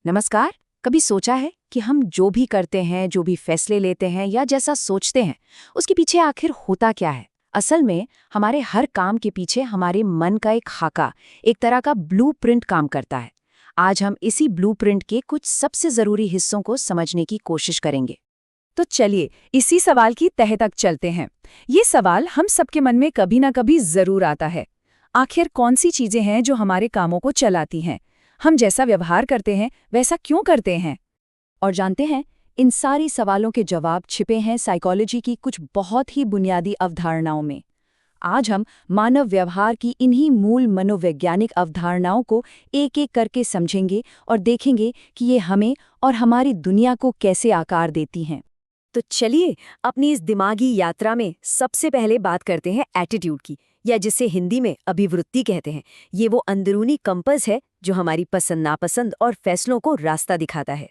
नमस्कार। कभी सोचा है कि हम जो भी करते हैं, जो भी फैसले लेते हैं या जैसा सोचते हैं, उसके पीछे आखिर होता क्या है? असल में हमारे हर काम के पीछे हमारे मन का एक खाका, एक तरह का ब्लूप्रिंट काम करता है। आज हम इसी ब्लूप्रिंट के कुछ सबसे जरूरी हिस्सों को समझने की कोशिश करेंगे। तो चलिए इसी सवाल की तह तक चलते हैं। ये सवाल हम सबके मन में कभी ना कभी जरूर आता है। आखिर कौन सी चीजें हैं जो हमारे कामों को चलाती हैं? हम जैसा व्यवहार करते हैं वैसा क्यों करते हैं? और जानते हैं, इन सारी सवालों के जवाब छिपे हैं साइकोलॉजी की कुछ बहुत ही बुनियादी अवधारणाओं में। आज हम मानव व्यवहार की इन्हीं मूल मनोवैज्ञानिक अवधारणाओं को एक एक करके समझेंगे और देखेंगे कि ये हमें और हमारी दुनिया को कैसे आकार देती हैं। तो चलिए अपनी इस दिमागी यात्रा में सबसे पहले बात करते हैं एटीट्यूड की, या जिसे हिंदी में अभिवृत्ति कहते हैं। ये वो अंदरूनी कंपस है जो हमारी पसंद नापसंद और फैसलों को रास्ता दिखाता है।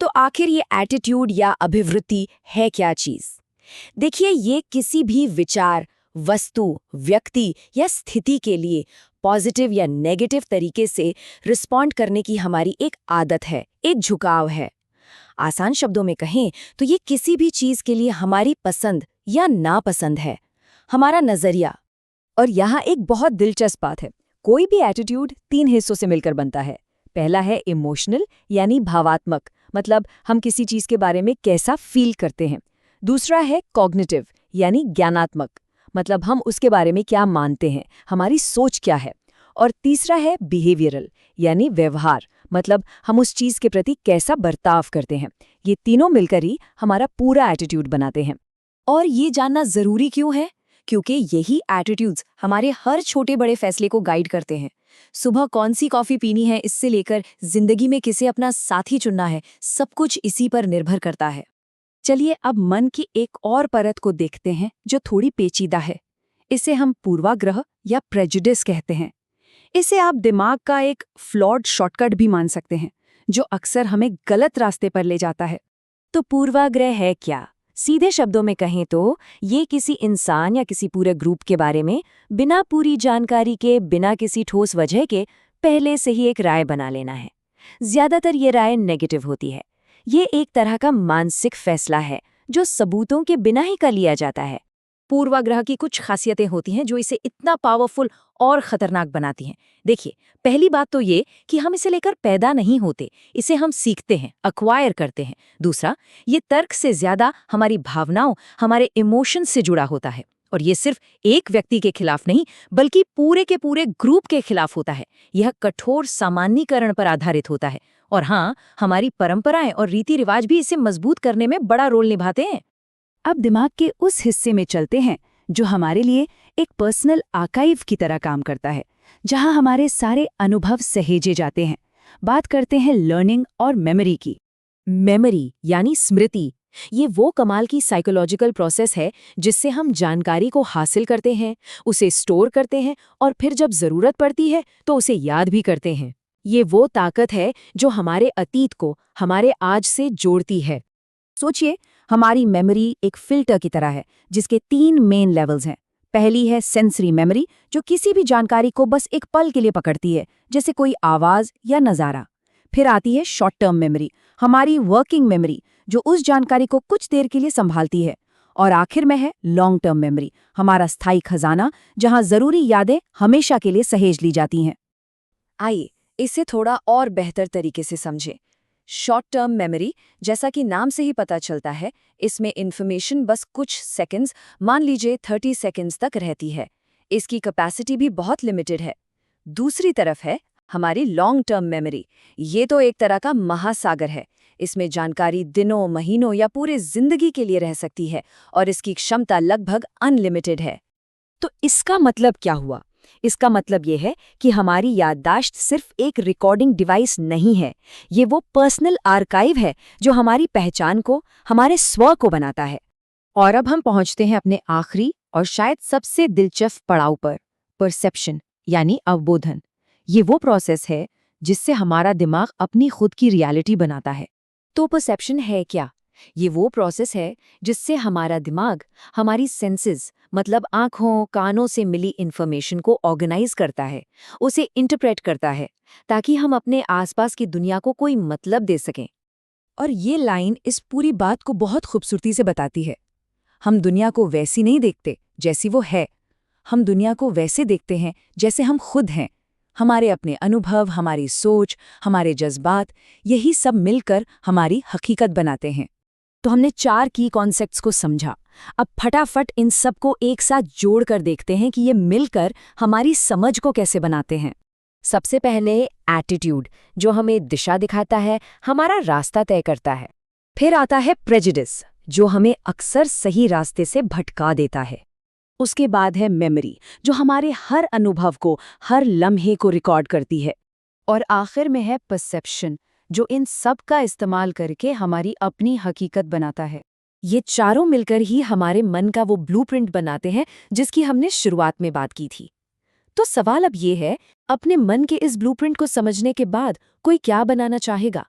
तो आखिर ये एटीट्यूड या अभिवृत्ति है क्या चीज? देखिए, ये किसी भी विचार, वस्तु, व्यक्ति या स्थिति के लिए पॉजिटिव या नेगेटिव तरीके से रिस्पॉन्ड करने की हमारी एक आदत है, एक झुकाव है। आसान शब्दों में कहें तो ये किसी भी चीज के लिए हमारी पसंद या नापसंद है, हमारा नजरिया। और यहाँ एक बहुत दिलचस्प बात है। कोई भी एटीट्यूड 3 हिस्सों से मिलकर बनता है। पहला है इमोशनल यानी भावात्मक, मतलब हम किसी चीज के बारे में कैसा फील करते हैं। दूसरा है कॉग्निटिव यानी ज्ञानात्मक, मतलब हम उसके बारे में क्या मानते हैं, हमारी सोच क्या है। और तीसरा है बिहेवियरल यानी व्यवहार, मतलब हम उस चीज के प्रति कैसा बर्ताव करते हैं। ये तीनों मिलकर ही हमारा पूरा एटीट्यूड बनाते हैं। और ये जानना जरूरी क्यों है? क्योंकि यही एटीट्यूड्स हमारे हर छोटे बड़े फैसले को गाइड करते हैं। सुबह कौन सी कॉफी पीनी है इससे लेकर जिंदगी में किसे अपना साथी चुनना है, सब कुछ इसी पर निर्भर करता है। चलिए अब मन की एक और परत को देखते हैं जो थोड़ी पेचीदा है। इसे हम पूर्वाग्रह या प्रेजुडिस कहते हैं। इसे आप दिमाग का एक फ्लॉड शॉर्टकट भी मान सकते हैं, जो अक्सर हमें गलत रास्ते पर ले जाता है। तो पूर्वाग्रह है क्या? सीधे शब्दों में कहें तो ये किसी इंसान या किसी पूरे ग्रुप के बारे में बिना पूरी जानकारी के, बिना किसी ठोस वजह के पहले से ही एक राय बना लेना है। ज्यादातर ये राय नेगेटिव होती है। ये एक तरह का मानसिक फैसला है जो सबूतों के बिना ही कर लिया जाता है। पूर्वाग्रह की कुछ खासियतें होती हैं जो इसे इतना पावरफुल और खतरनाक बनाती हैं। देखिए, पहली बात तो ये कि हम इसे लेकर पैदा नहीं होते, इसे हम सीखते हैं, एक्वायर करते हैं। दूसरा, ये तर्क से ज्यादा हमारी भावनाओं, हमारे इमोशंस से जुड़ा होता है। और ये सिर्फ एक व्यक्ति के खिलाफ नहीं, बल्कि पूरे के पूरे ग्रुप के खिलाफ होता है। यह कठोर सामान्यीकरण पर आधारित होता है। और हाँ, हमारी परंपराएं और रीति रिवाज भी इसे मजबूत करने में बड़ा रोल निभाते हैं। अब दिमाग के उस हिस्से में चलते हैं जो हमारे लिए एक पर्सनल आर्काइव की तरह काम करता है, जहां हमारे सारे अनुभव सहेजे जाते हैं। बात करते हैं लर्निंग और मेमोरी की। मेमोरी यानी स्मृति, ये वो कमाल की साइकोलॉजिकल प्रोसेस है जिससे हम जानकारी को हासिल करते हैं, उसे स्टोर करते हैं और फिर जब जरूरत पड़ती है तो उसे याद भी करते हैं। ये वो ताकत है जो हमारे अतीत को हमारे आज से जोड़ती है। सोचिए, हमारी मेमोरी एक फिल्टर की तरह है जिसके 3 मेन लेवल्स हैं। पहली है सेंसरी मेमोरी, जो किसी भी जानकारी को बस एक पल के लिए पकड़ती है, जैसे कोई आवाज या नज़ारा। फिर आती है शॉर्ट टर्म मेमोरी, हमारी वर्किंग मेमोरी, जो उस जानकारी को कुछ देर के लिए संभालती है। और आखिर में है लॉन्ग टर्म मेमोरी, हमारा स्थायी खजाना, जहां जरूरी यादें हमेशा के लिए सहेज ली जाती हैं। आइए इसे थोड़ा और बेहतर तरीके से समझें। शॉर्ट टर्म मेमोरी, जैसा कि नाम से ही पता चलता है, इसमें इंफॉर्मेशन बस कुछ सेकंड्स, मान लीजिए 30 सेकंड्स तक रहती है। इसकी कैपेसिटी भी बहुत लिमिटेड है। दूसरी तरफ है हमारी लॉन्ग टर्म मेमोरी। ये तो एक तरह का महासागर है। इसमें जानकारी दिनों, महीनों या पूरे जिंदगी के लिए रह सकती है और इसकी क्षमता लगभग अनलिमिटेड है। तो इसका मतलब क्या हुआ? इसका मतलब ये है कि हमारी याददाश्त सिर्फ एक रिकॉर्डिंग डिवाइस नहीं है, ये वो पर्सनल आर्काइव है जो हमारी पहचान को, हमारे स्व को बनाता है। और अब हम पहुंचते हैं अपने आखिरी और शायद सबसे दिलचस्प पड़ाव पर, परसेप्शन यानी अवबोधन। ये वो प्रोसेस है जिससे हमारा दिमाग अपनी खुद की रियलिटी बनाता है। तो परसेप्शन है क्या? ये वो प्रोसेस है जिससे हमारा दिमाग हमारी सेंसेस मतलब आँखों कानों से मिली इन्फॉर्मेशन को ऑर्गेनाइज करता है, उसे इंटरप्रेट करता है, ताकि हम अपने आसपास की दुनिया को कोई मतलब दे सकें। और ये लाइन इस पूरी बात को बहुत खूबसूरती से बताती है। हम दुनिया को वैसी नहीं देखते जैसी वो है, हम दुनिया को वैसे देखते हैं जैसे हम खुद हैं। हमारे अपने अनुभव, हमारी सोच, हमारे जज्बात, यही सब मिलकर हमारी हकीकत बनाते हैं। तो हमने 4 की कॉन्सेप्ट्स को समझा। अब फटाफट इन सब को एक साथ जोड़कर देखते हैं कि ये मिलकर हमारी समझ को कैसे बनाते हैं। सबसे पहले एटीट्यूड, जो हमें दिशा दिखाता है, हमारा रास्ता तय करता है। फिर आता है प्रेजुडिस, जो हमें अक्सर सही रास्ते से भटका देता है। उसके बाद है मेमोरी, जो हमारे हर अनुभव को, हर लम्हे को रिकॉर्ड करती है। और आखिर में है परसेप्शन, जो इन सब का इस्तेमाल करके हमारी अपनी हकीकत बनाता है। ये चारों मिलकर ही हमारे मन का वो ब्लूप्रिंट बनाते हैं जिसकी हमने शुरुआत में बात की थी। तो सवाल अब ये है, अपने मन के इस ब्लूप्रिंट को समझने के बाद कोई क्या बनाना चाहेगा?